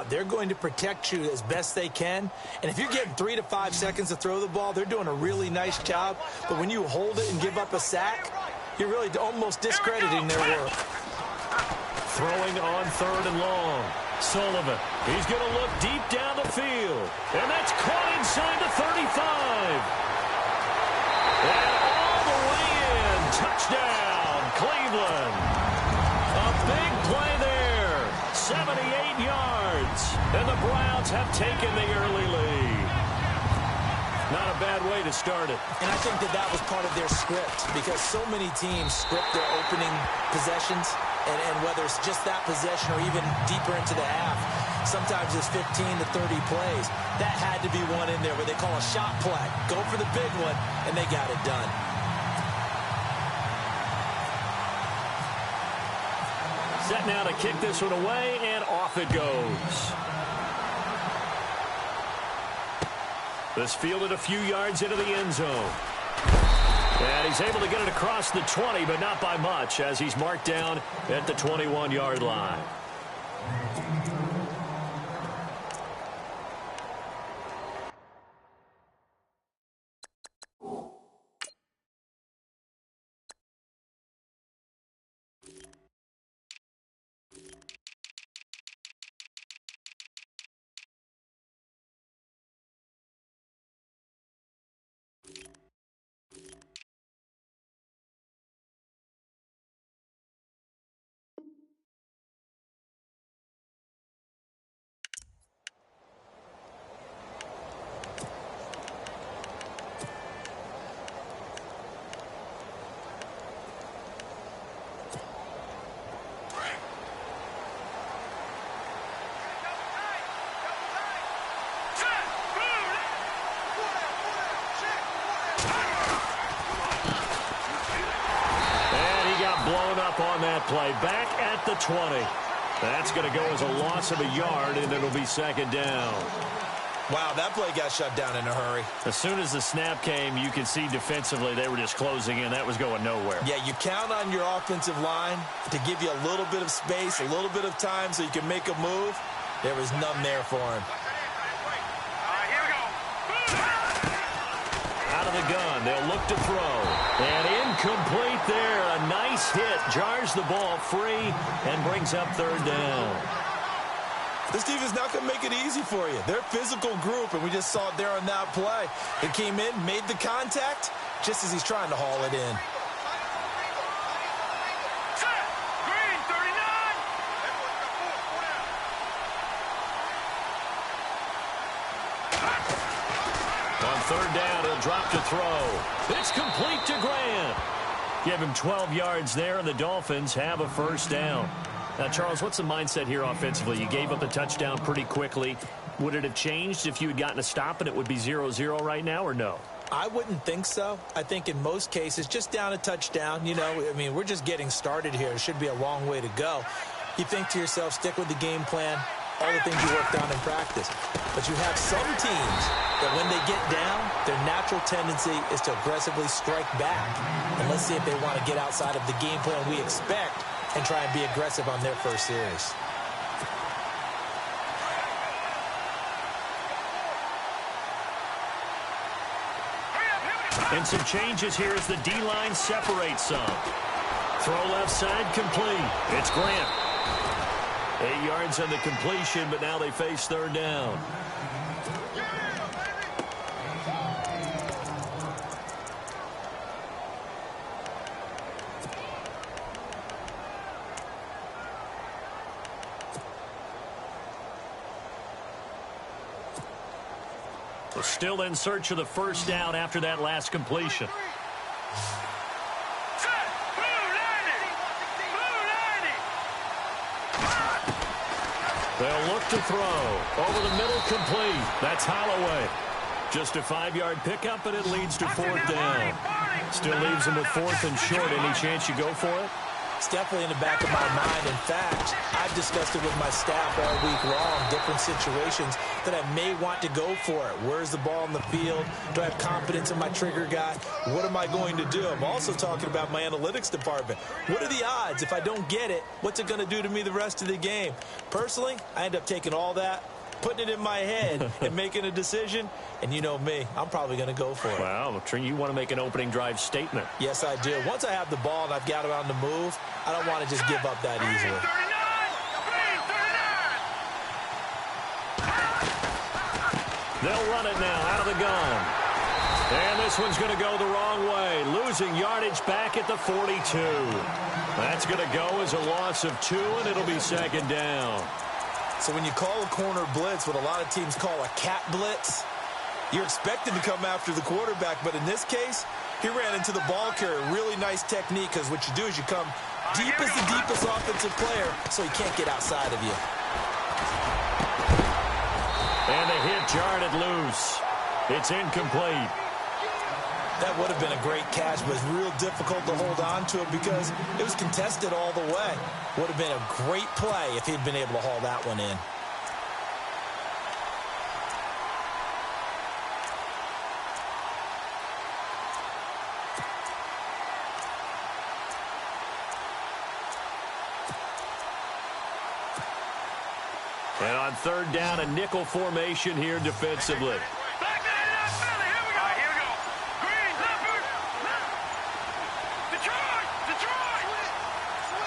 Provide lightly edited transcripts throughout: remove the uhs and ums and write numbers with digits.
They're going to protect you as best they can. And if you're getting 3 to 5 seconds to throw the ball, they're doing a really nice job. But when you hold it and give up a sack, you're really almost discrediting their work. Throwing on 3rd and long. Sullivan, he's going to look deep down the field. And that's caught inside the 35. And all the way in. Touchdown, Cleveland. A big play there. 78 yards. And the Browns have taken the early lead. Not a bad way to start it. And I think that was part of their script, because so many teams script their opening possessions, and whether it's just that possession or even deeper into the half, sometimes it's 15 to 30 plays. That had to be one in there where they call a shot play. Go for the big one, and they got it done. Set now to kick this one away, and off it goes. This fielded a few yards into the end zone. And he's able to get it across the 20, but not by much, as he's marked down at the 21-yard line. On that play, back at the 20. That's going to go as a loss of a yard, and it'll be 2nd down. Wow, that play got shut down in a hurry. As soon as the snap came, you can see defensively they were just closing in. That was going nowhere. Yeah, you count on your offensive line to give you a little bit of space, a little bit of time so you can make a move. There was none there for him. Out of the gun, they'll look to throw. And incomplete there. A nice hit. Jars the ball free and brings up 3rd down. This defense not going to make it easy for you. They're a physical group, and we just saw it there on that play. They came in, made the contact, just as he's trying to haul it in. On 3rd down, he'll drop to throw. It's complete to Grant. Give him 12 yards there, and the Dolphins have a 1st down. Now, Charles, what's the mindset here offensively? You gave up the touchdown pretty quickly. Would it have changed if you had gotten a stop and it would be 0-0 right now, or no? I wouldn't think so. I think in most cases, just down a touchdown, I mean, we're just getting started here. It should be a long way to go. You think to yourself, stick with the game plan, all the things you worked on in practice. But you have some teams that when they get down, their natural tendency is to aggressively strike back. And let's see if they want to get outside of the game plan we expect and try and be aggressive on their first series. And some changes here as the D-line separates some. Throw left side complete. It's Grant. 8 yards on the completion, but now they face 3rd down. We're still in search of the 1st down after that last completion. They'll look to throw. Over the middle, complete. That's Holloway. Just a 5-yard pickup, and it leads to 4th down. Still leaves them with 4th and short. Any chance you go for it? It's definitely in the back of my mind. In fact, I've discussed it with my staff all week long, different situations that I may want to go for it. Where's the ball in the field? Do I have confidence in my trigger guy? What am I going to do? I'm also talking about my analytics department. What are the odds? If I don't get it, what's it going to do to me the rest of the game? Personally, I end up taking all that, putting it in my head and making a decision. And you know me, I'm probably going to go for it. Wow, you want to make an opening drive statement. Yes, I do. Once I have the ball and I've got it on the move, I don't want to just give up that easily. They'll run it now out of the gun. And this one's going to go the wrong way, losing yardage back at the 42. That's going to go as a loss of 2, and it'll be second down. So when you call a corner blitz, what a lot of teams call a cat blitz, you're expected to come after the quarterback. But in this case, he ran into the ball carrier. Really nice technique, because what you do is you come deep as the deepest offensive player, so he can't get outside of you. And the hit jarred it loose. It's incomplete. That would have been a great catch, but it's real difficult to hold on to it because it was contested all the way. Would have been a great play if he'd been able to haul that one in. And on third down, a nickel formation here defensively.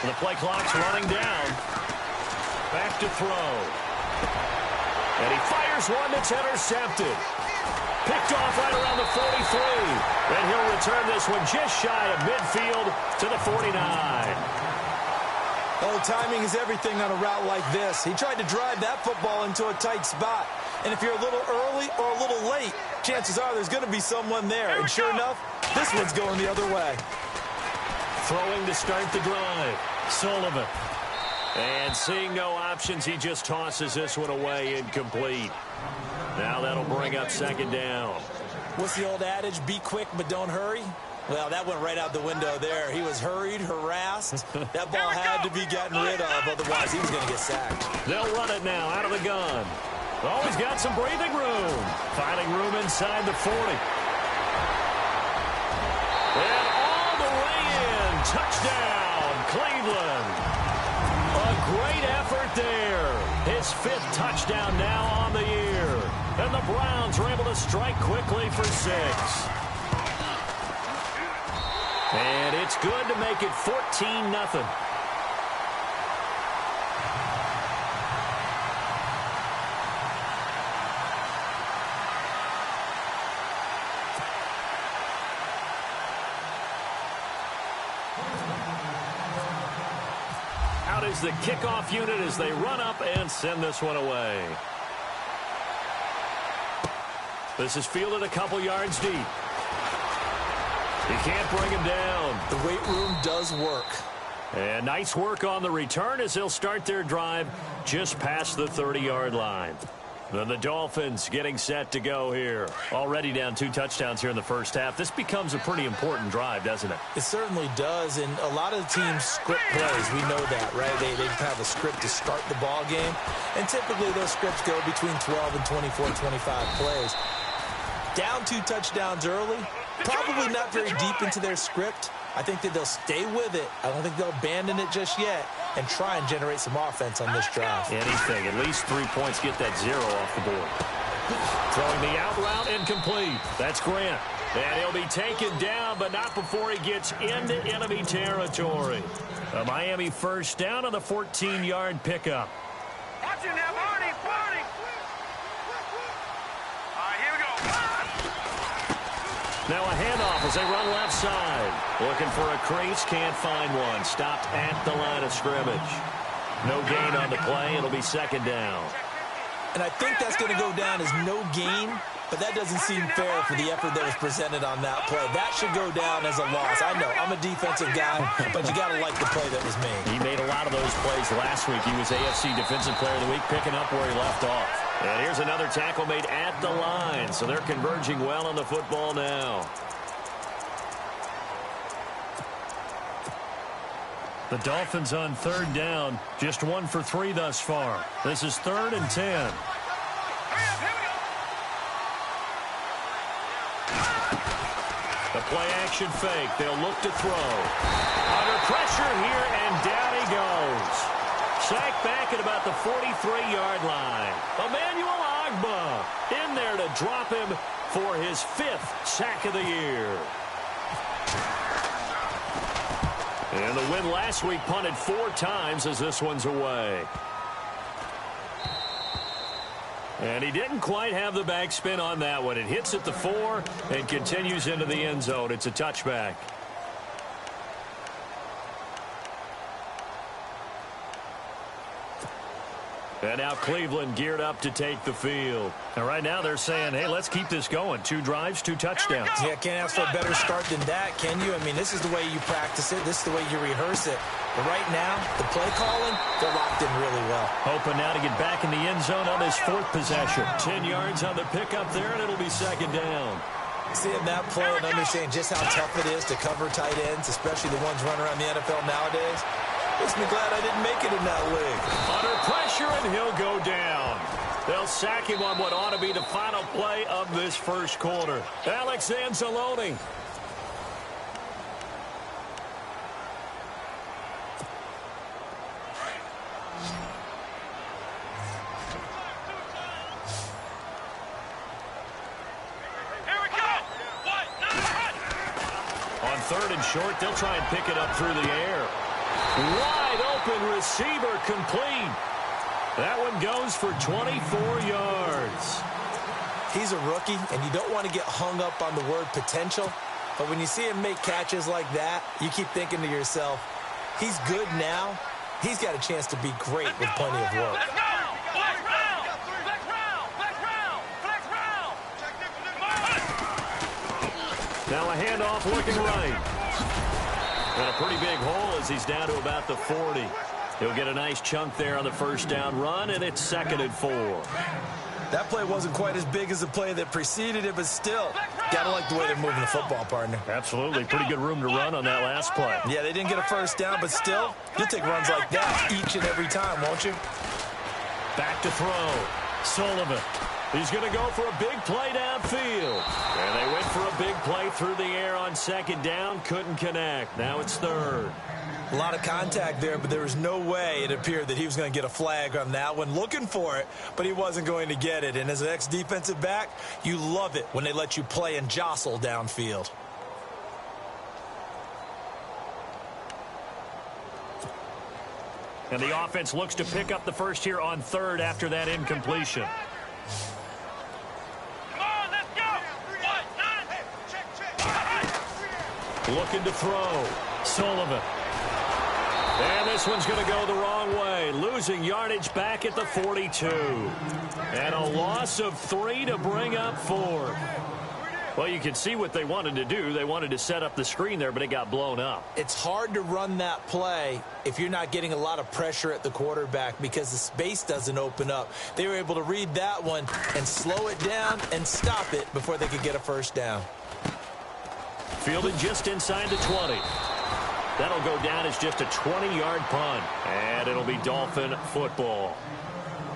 The play clock's running down. Back to throw. And he fires one that's intercepted. Picked off right around the 43. And he'll return this one just shy of midfield to the 49. Oh, timing is everything on a route like this. He tried to drive that football into a tight spot. And if you're a little early or a little late, chances are there's going to be someone there. And sure enough, this one's going the other way. Throwing to start the drive, Sullivan. And seeing no options, he just tosses this one away incomplete. Now that'll bring up second down. What's the old adage? Be quick, but don't hurry. Well, that went right out the window there. He was hurried, harassed. That ball had to be gotten rid of, otherwise he was going to get sacked. They'll run it now out of the gun. Oh, he's got some breathing room. Finding room inside the 40. And all the way in. Touchdown, Cleveland. A great effort there. His 5th touchdown now on the year. And the Browns are able to strike quickly for 6. And it's good to make it 14-0. Out is the kickoff unit as they run up and send this one away. This is fielded a couple yards deep. He can't bring him down. The weight room does work. And nice work on the return as they'll start their drive just past the 30-yard line. Then the Dolphins getting set to go here. Already down 2 touchdowns here in the first half. This becomes a pretty important drive, doesn't it? It certainly does, and a lot of the teams script plays. We know that, right? They have a script to start the ball game, and typically those scripts go between 12 and 24, 25 plays. Down 2 touchdowns early, probably not very deep into their script. I think that they'll stay with it. I don't think they'll abandon it just yet and try and generate some offense on this drive. Anything. At least 3 points. Get that 0 off the board. Throwing the out route incomplete. That's Grant. And he'll be taken down, but not before he gets into enemy territory. A Miami first down on the 14-yard pickup. Watch it now, Barney. Barney. All right, here we go. Now a handoff as they run left side. Looking for a crease, can't find one. Stopped at the line of scrimmage. No gain on the play. It'll be second down. And I think that's going to go down as no gain, but that doesn't seem fair for the effort that was presented on that play. That should go down as a loss. I know, I'm a defensive guy, but you got to like the play that was made. He made a lot of those plays last week. He was AFC Defensive Player of the Week, picking up where he left off. And here's another tackle made at the line, so they're converging well on the football now. The Dolphins on third down, just 1 for 3 thus far. This is 3rd and 10. The play-action fake. They'll look to throw. Under pressure here, and down he goes. Sacked back at about the 43-yard line. Emmanuel Ogbah in there to drop him for his 5th sack of the year. And the win last week punted 4 times as this one's away. And he didn't quite have the backspin on that one. It hits at the 4 and continues into the end zone. It's a touchback. And now Cleveland geared up to take the field. And right now they're saying, hey, let's keep this going. 2 drives, 2 touchdowns. Yeah, can't ask for a better start than that, can you? I mean, this is the way you practice it. This is the way you rehearse it. But right now, the play calling, they're locked in really well. Hoping now to get back in the end zone on his 4th possession. 10 yards on the pickup there, and it'll be 2nd down. Seeing that play and understanding just how tough it is to cover tight ends, especially the ones running around the NFL nowadays, makes me glad I didn't make it in that league. Under pressure, and he'll go down. They'll sack him on what ought to be the final play of this first quarter. Alex Anzalone. On 3rd and short, they'll try and pick it up through the air. Wide open receiver complete. That one goes for 24 yards. He's a rookie, and you don't want to get hung up on the word potential. But when you see him make catches like that, you keep thinking to yourself, he's good now. He's got a chance to be great with plenty of work. Now a handoff looking right. And a pretty big hole as he's down to about the 40. He'll get a nice chunk there on the first down run, and it's 2nd and 4. That play wasn't quite as big as the play that preceded it, but still, gotta like the way they're moving the football, partner. Absolutely. Pretty good room to run on that last play. Yeah, they didn't get a first down, but still, you'll take runs like that each and every time, won't you? Back to throw. Sullivan. He's going to go for a big play downfield. And they went for a big play through the air on 2nd down. Couldn't connect. Now it's 3rd. A lot of contact there, but there was no way it appeared that he was going to get a flag on that one. Looking for it, but he wasn't going to get it. And as an ex-defensive back, you love it when they let you play and jostle downfield. And the offense looks to pick up the first here on 3rd after that incompletion. Looking to throw. Sullivan. And this one's going to go the wrong way. Losing yardage back at the 42. And a loss of 3 to bring up 4. Well, you can see what they wanted to do. They wanted to set up the screen there, but it got blown up. It's hard to run that play if you're not getting a lot of pressure at the quarterback because the space doesn't open up. They were able to read that one and slow it down and stop it before they could get a first down. Fielded just inside the 20. That'll go down as just a 20-yard punt. And it'll be Dolphin football.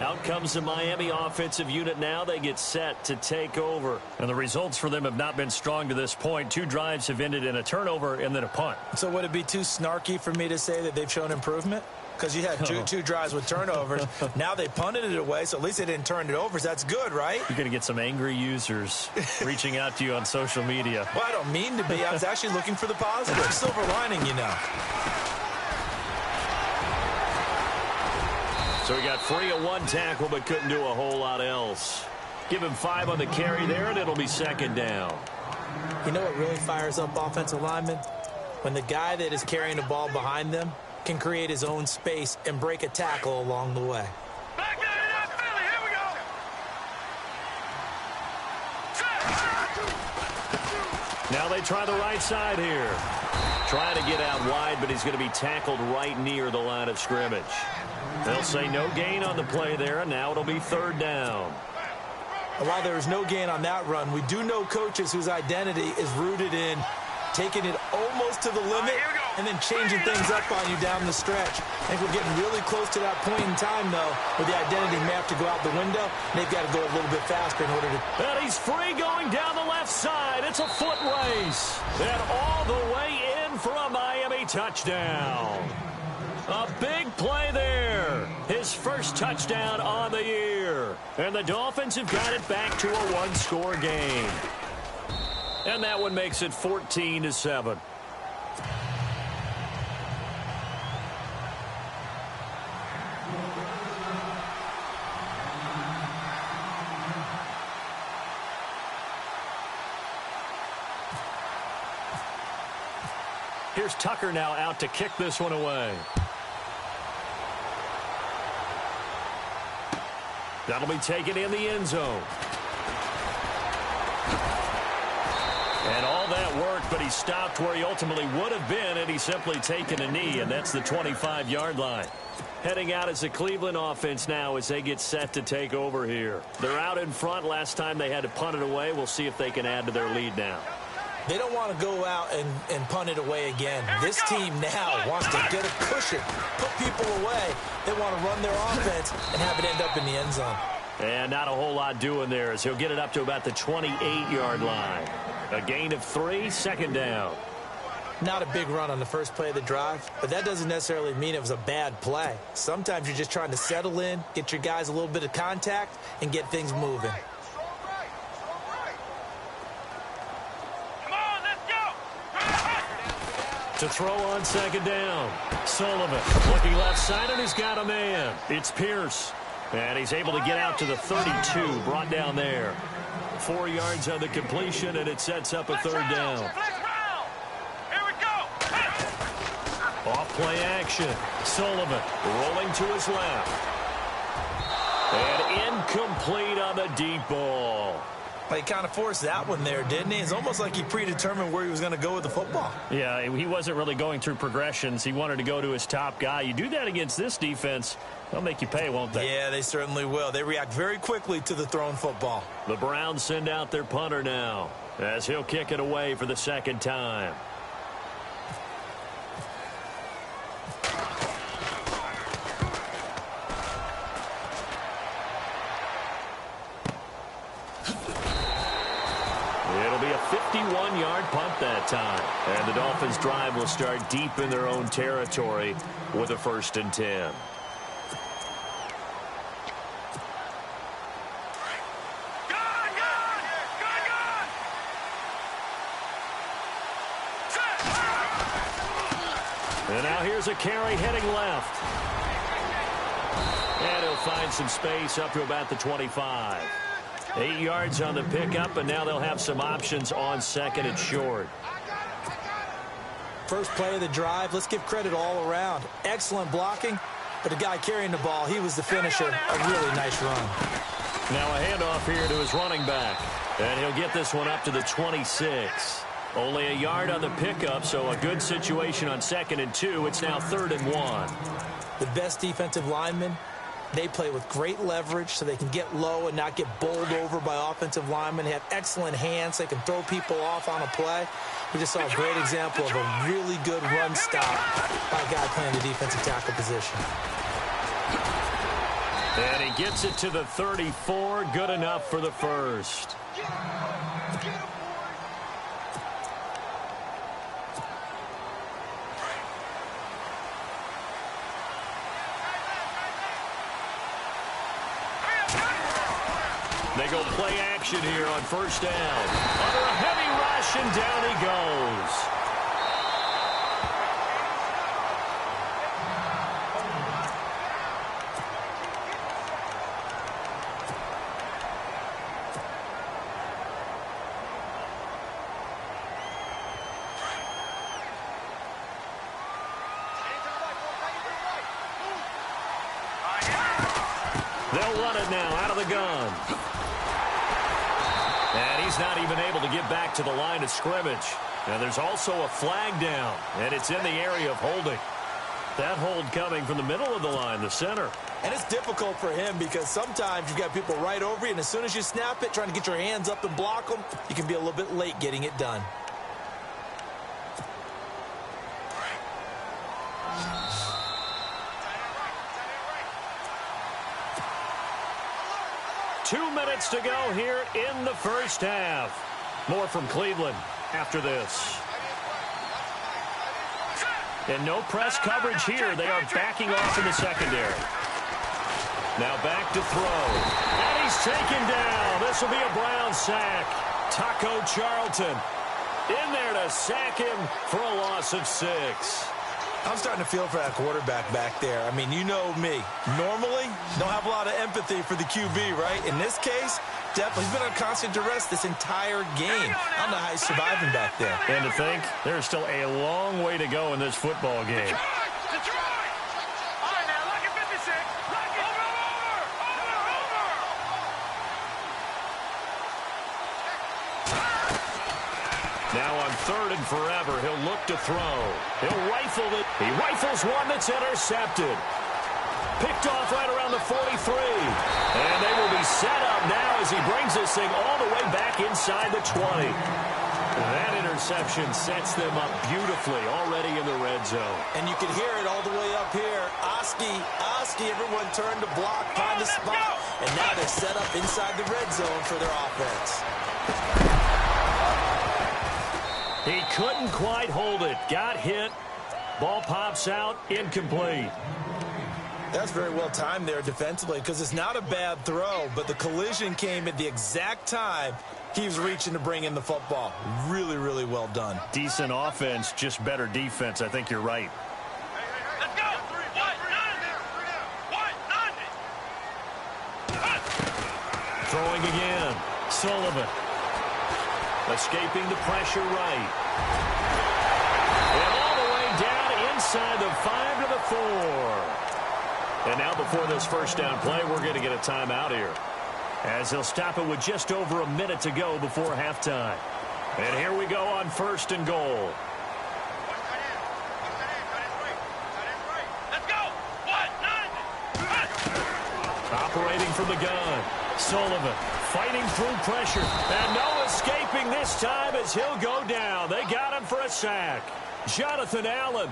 Out comes the Miami offensive unit now. They get set to take over. And the results for them have not been strong to this point. 2 drives have ended in a turnover and then a punt. So would it be too snarky for me to say that they've shown improvement? Because you had two drives with turnovers. Now they punted it away, so at least they didn't turn it over. So that's good, right? You're going to get some angry users reaching out to you on social media. Well, I don't mean to be. I was actually looking for the positive. Silver lining, you know. So he got free of 1 tackle, but couldn't do a whole lot else. Give him 5 on the carry there, and it'll be 2nd down. You know what really fires up offensive linemen? When the guy that is carrying the ball behind them can create his own space and break a tackle along the way. Back into that Philly. Here we go. Now they try the right side here. Trying to get out wide, but he's going to be tackled right near the line of scrimmage. They'll say no gain on the play there, and now it'll be 3rd down. While there was no gain on that run, we do know coaches whose identity is rooted in taking it almost to the limit and then changing things up on you down the stretch. I think we're getting really close to that point in time, though, where the identity may have to go out the window, and they've got to go a little bit faster in order to... And he's free going down the left side. It's a foot race. And all the way in for a Miami touchdown. A big play there. His first touchdown on the year. And the Dolphins have got it back to a one-score game. And that one makes it 14-7. Here's Tucker now out to kick this one away. That'll be taken in the end zone. And all that worked, but he stopped where he ultimately would have been had he simply taken a knee, and that's the 25-yard line. Heading out as the Cleveland offense now as they get set to take over here. They're out in front. Last time they had to punt it away. We'll see if they can add to their lead now. They don't want to go out and punt it away again. This team now wants to get a cushion, put people away. They want to run their offense and have it end up in the end zone. And not a whole lot doing there as he'll get it up to about the 28-yard line. A gain of 3, second down. Not a big run on the first play of the drive, but that doesn't necessarily mean it was a bad play. Sometimes you're just trying to settle in, get your guys a little bit of contact, and get things moving. To throw on second down. Sullivan looking left side, and he's got a man. It's Pierce. And he's able to get out to the 32, brought down there. 4 yards on the completion, and it sets up a third down. Here we go. Off play action. Sullivan rolling to his left. And incomplete on the deep ball. He kind of forced that one there, didn't he? It's almost like he predetermined where he was going to go with the football. Yeah, he wasn't really going through progressions. He wanted to go to his top guy. You do that against this defense, they'll make you pay, won't they? Yeah, they certainly will. They react very quickly to the thrown football. The Browns send out their punter now as he'll kick it away for the second time. It'll be a 51-yard punt that time. And the Dolphins' drive will start deep in their own territory with a 1st and 10. And now here's a carry heading left. And he'll find some space up to about the 25. 8 yards on the pickup, and now they'll have some options on second and short. First play of the drive, let's give credit all around. Excellent blocking, but the guy carrying the ball, he was the finisher. A really nice run. Now a handoff here to his running back, and he'll get this one up to the 26. Only a yard on the pickup, so a good situation on 2nd and 2. It's now 3rd and 1. The best defensive linemen, they play with great leverage so they can get low and not get bowled over by offensive linemen. They have excellent hands. They can throw people off on a play. We just saw a great example of a really good run stop by a guy playing the defensive tackle position. And he gets it to the 34. Good enough for the first. They go play action here on 1st down. Under a heavy rush, and down he goes. They'll run it now out of the gun. And he's not even able to get back to the line of scrimmage. And there's also a flag down, and it's in the area of holding. That hold coming from the middle of the line, the center. And it's difficult for him because sometimes you've got people right over you, and as soon as you snap it, trying to get your hands up and block them, you can be a little bit late getting it done. 2 minutes to go here in the first half. More from Cleveland after this. And no press coverage here. They are backing off in the secondary. Now back to throw. And he's taken down. This will be a Brown sack. Taco Charlton in there to sack him for a loss of 6. I'm starting to feel for that quarterback back there. I mean, you know me. Normally, don't have a lot of empathy for the QB, right? In this case, definitely he's been on constant duress this entire game. I don't know how he's surviving back there. And to think, there's still a long way to go in this football game. Now on 3rd and forever, he'll look to throw. He'll rifle it. He rifles one that's intercepted. Picked off right around the 43. And they will be set up now as he brings this thing all the way back inside the 20. That interception sets them up beautifully already in the red zone. And you can hear it all the way up here. Oski, everyone turned to block, find a spot. And now they're set up inside the red zone for their offense. He couldn't quite hold it. Got hit. Ball pops out. Incomplete. That's very well timed there defensively because it's not a bad throw, but the collision came at the exact time he was reaching to bring in the football. Really, really well done. Decent offense, just better defense. I think you're right. Let's go. Throwing again. Sullivan. Escaping the pressure right. And all the way down inside the 5 to the 4. And now before this first down play, we're going to get a timeout here, as he'll stop it with just over a minute to go before halftime. And here we go on 1st and goal. Let's go. Operating from the gun. Sullivan fighting through pressure. And no escaping this time as he'll go down. They got him for a sack. Jonathan Allen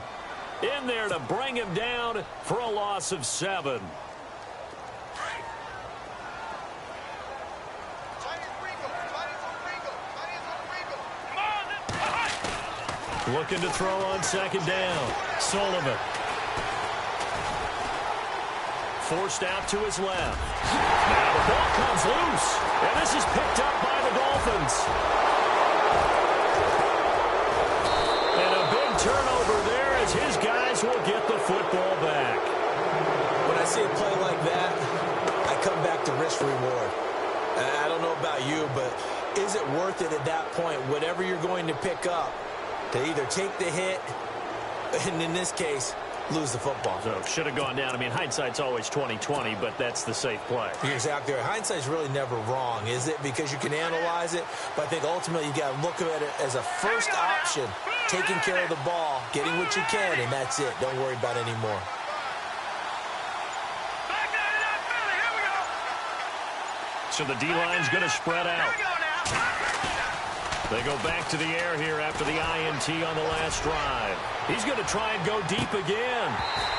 in there to bring him down for a loss of 7. Looking to throw on 2nd down. Sullivan. Forced out to his left. Now the ball comes loose. And this is picked up by the Dolphins. And a big turnover there as his guys will get the football back. When I see a play like that, I come back to risk reward. I don't know about you, but is it worth it at that point, whatever you're going to pick up, to either take the hit, and in this case, lose the football? So should have gone down. I mean, hindsight's always 20/20, but that's the safe play. You're exactly right. Hindsight's really never wrong, is it? Because you can analyze it, but I think ultimately you got to look at it as a first option, taking care of the ball, getting what you can, and that's it. Don't worry about it anymore. So the D-line's going to spread out. They go back to the air here after the INT on the last drive. He's going to try and go deep again.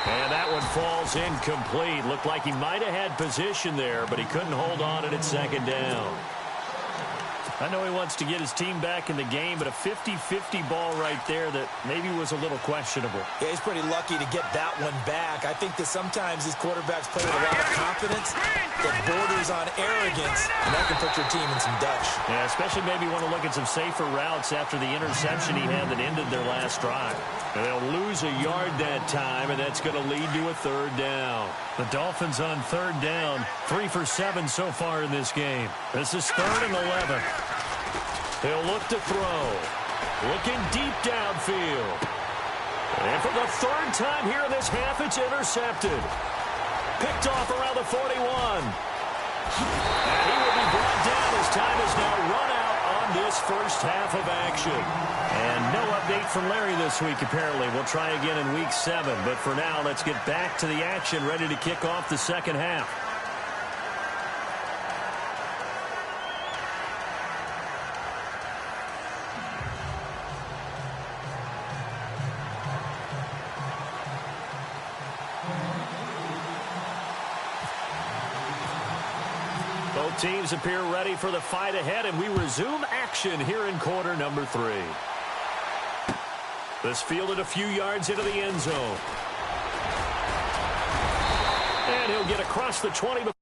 And that one falls incomplete. Looked like he might have had position there, but he couldn't hold on at 2nd down. I know he wants to get his team back in the game, but a 50-50 ball right there that maybe was a little questionable. Yeah, he's pretty lucky to get that one back. I think that sometimes these quarterbacks play with a lot of confidence that borders on arrogance, and that can put your team in some Dutch. Yeah, especially maybe want to look at some safer routes after the interception he had that ended their last drive. And they'll lose a yard that time, and that's going to lead to a 3rd down. The Dolphins on 3rd down, 3 for 7 so far in this game. This is 3rd and 11. He'll look to throw. Looking deep downfield. And for the 3rd time here in this half, it's intercepted. Picked off around the 41. And he will be brought down as time is now run out on this first half of action. And no update from Larry this week, apparently. We'll try again in week 7. But for now, let's get back to the action, ready to kick off the second half. Both teams appear ready for the fight ahead, and we resume action here in quarter number 3. This fielded a few yards into the end zone. And he'll get across the 20.